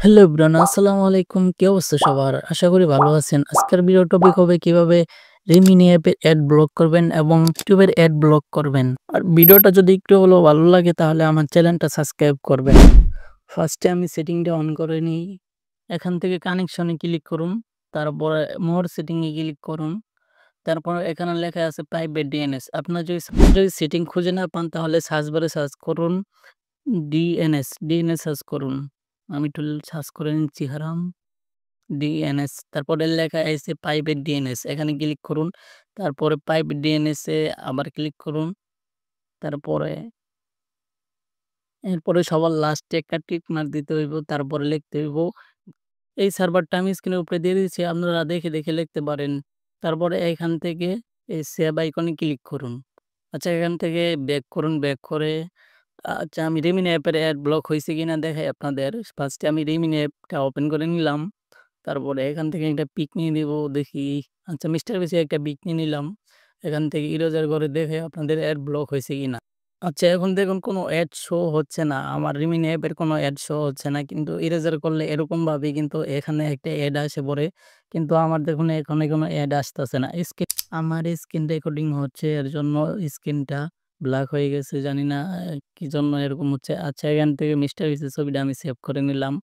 Hello everyone, আসসালামু আলাইকুম। কি অবস্থা সবার? আশা করি ভালো আছেন। আজকের ভিডিও টপিক হবে কিভাবে রিমিনি অ্যাপের অ্যাড ব্লক করবেন এবং ইউটিউবের অ্যাড ব্লক করবেন। আর ভিডিওটা যদি একটু হলেও ভালো লাগে তাহলে আমার চ্যানেলটা সাবস্ক্রাইব করবেন। ফার্স্টে আমি সেটিংটা অন করে নিই। এখান থেকে কানেকশনে ক্লিক করুন। তারপরে মোর সেটিং এ ক্লিক করুন। তারপর এখানে লেখা আছে প্রাইভেট ডিএনএস। আপনার যদি সেটিং খুঁজে না পান তাহলে সার্চ বারে সার্চ করুন ডিএনএস সার্চ করুন। আমি একটু সার্চ করে নিচ্ছি হারাম ডিএনএস। তারপরে লেখা আছে প্রাইভেট ডিএনএস। এখানে ক্লিক করুন। তারপরে প্রাইভেট ডিএনএস এ আবার ক্লিক করুন। তারপরে এরপরে সবার লাস্টে একটা টিক মার্ক দিতে হইব। তারপরে লিখতে হইব এই সার্ভারটা আমি স্ক্রিনের উপরে দিয়ে দিয়েছি। আপনারা দেখে লিখতে পারেন। তারপরে এখান থেকে এই সেভ আইকনে ক্লিক করুন। আচ্ছা এখান থেকে ব্যাক করুন। ব্যাক করে আচ্ছা আমি রিমিনি অ্যাপের অ্যাড ব্লক হইছে কিনা দেখাই আপনাদের। ফার্স্টে আমি রিমিনি অ্যাপটা ওপেন করে নিলাম। তারপরে এখান থেকে একটা পিক নিয়ে নিব দেখি। আচ্ছা মিস্টার বেশি একটা পিক নিয়ে নিলাম। এখান থেকে ইরেজার করে দেখে আপনাদের অ্যাড ব্লক হইছে কিনা। আচ্ছা এখন দেখুন কোনো অ্যাড শো হচ্ছে না। আমার রিমিনি অ্যাপের কোনো অ্যাড শো হচ্ছে না। কিন্তু ইরেজার করলে এরকমভাবে কিন্তু এখানে একটা অ্যাড আসে পড়ে। কিন্তু আমার দেখুন এখানে কোনো অ্যাড আসতেছে না। আমার স্ক্রিন রেকর্ডিং হচ্ছে এর জন্য স্ক্রিনটা ব্ল্যাক হয়ে গেছে। জানি না কি জন্য এরকম হচ্ছে। আচ্ছা এখান থেকে মিস্টার বিসের ছবিটা আমি সেভ করে নিলাম।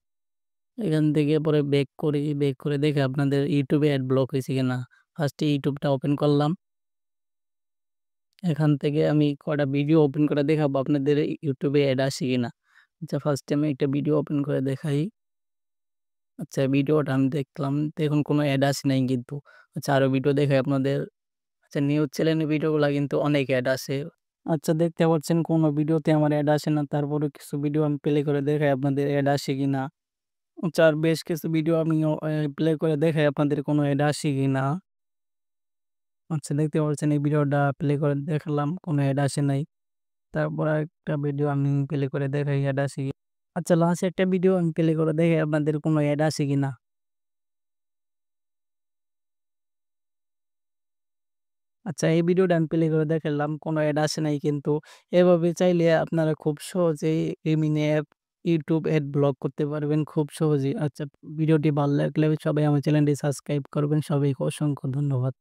এখান থেকে পরে ব্যাক করি। ব্যাক করে দেখি আপনাদের YouTube এ অ্যাড ব্লক হইছে কিনা। ফার্স্টে YouTube টা ওপেন করলাম। এখান থেকে আমি কয়টা ভিডিও ওপেন করে দেখাবো আপনাদের YouTube এ অ্যাড আসে কিনা। আচ্ছা ফার্স্টে আমি একটা ভিডিও ওপেন করে দেখাই। আচ্ছা ভিডিওটা আমি দেখলাম। দেখুন কোনো অ্যাড আসে নাই কিন্তু। আচ্ছা আরো ভিডিও দেখাই আপনাদের। আচ্ছা নিউজ চ্যানেলের ভিডিওগুলা কিন্তু অনেক অ্যাড আসে। আচ্ছা দেখতে পাচ্ছেন কোনো ভিডিওতে আমার অ্যাড আসে না। তারপরেও কিছু ভিডিও আমি প্লে করে দেখাই আপনাদের অ্যাড আসে কিনা। আচ্ছা আর বেশ কিছু ভিডিও আমিও প্লে করে দেখাই আপনাদের কোনো অ্যাড আসে কিনা। আচ্ছা দেখতে পাচ্ছেন এই ভিডিওটা প্লে করে দেখালাম কোনো অ্যাড আসে নাই। তারপর আরেকটা ভিডিও আমি প্লে করে দেখাই অ্যাড আসে কি আচ্ছা লাস্ট একটা ভিডিও আমি প্লে করে দেখাই আপনাদের কোনো অ্যাড আসে কিনা। আচ্ছা এই ভিডিওটা আমি প্লে করে দেখালাম কোনো অ্যাড আসে নাই কিন্তু। এভাবে চাইলে আপনারা খুব সহজেই রিমিনি অ্যাপ YouTube অ্যাড ব্লক করতে পারবেন খুব সহজেই। আচ্ছা ভিডিওটি ভালো লাগলে সবাই আমার চ্যানেলটি সাবস্ক্রাইব করবেন। সবাইকে অসংখ্য ধন্যবাদ।